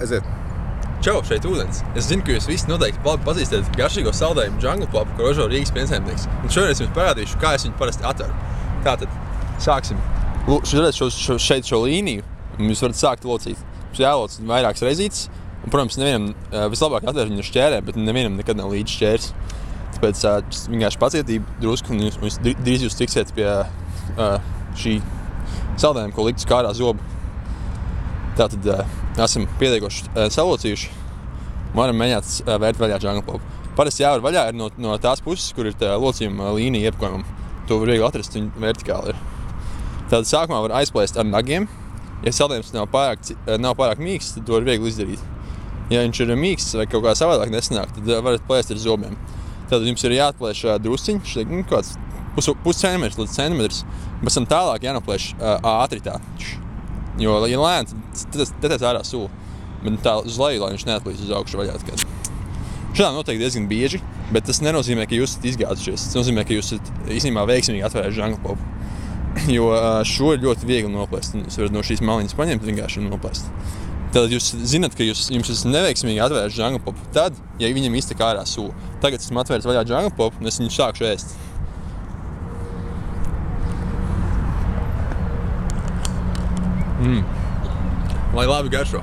Aiziet. Čau, šeit ūdens. Es zinu, ka jūs visi noteikti labi pazīstat garšīgo saldējumu Jungle Pop, ko ražo Rīgas piensaimnieks. Un šodien es jums parādīšu, kā es viņu parasti atveru. Tātad, sāksim. Šeit šo līniju jūs varat sākt locīt. Mums jāloc vairākas reizītes. Un, protams, nevienam vislabāk atvērt viņu ar šķērēm, bet nevienam nekad nav līdz šķērs. Tāpēc vienkārši pacietību drusku, un jūs drīz jūs tiksiet pie šī saldējuma, ko likt uz kārā zobu. Tātad esam pietiekoši salocījuši. Varam mēģināt vērt vaļā Jungle Pop. Parasti jāvar vaļā ir no tās puses, kur ir tā locījuma līnija iepakojumam. To var viegli atrast, viņa vertikāli ir. Tātad sākumā var aizplēst ar nagiem. Ja saldējums nav pārāk mīksts, tad to var viegli izdarīt. Ja viņš ir mīksts vai kaut kā savādāk nesanāk, tad varat plēst ar zobiem. Tātad jums ir jāatplēš drusciņš, kāds puscentimetrs līdz centimetrs. Pēc tam tālāk jānoplēš ātri tā. Jo, ja lēni, tad ārā sula. Bet tā uz leju, lai viņš neatplīst uz augšu vaļā. Šādā noteikti diezgan bieži, bet tas nenozīmē, ka jūs esat izgāzušies. Tas nozīmē, ka jūs esat īstenībā veiksmīgi atvērši Jungle Pop. Jo šo ir ļoti viegli noplēst. Jūs varat no šīs maliņas paņemt vienkārši un noplēst. Tad jūs zinat, ka jums esat neveiksmīgi atvērši Jungle Pop. Tad, ja viņam iztek ārā sula. Tagad esmu atvērs vaļā Jungle Pop un es viņu sākšu ēst. Lai labi garšo.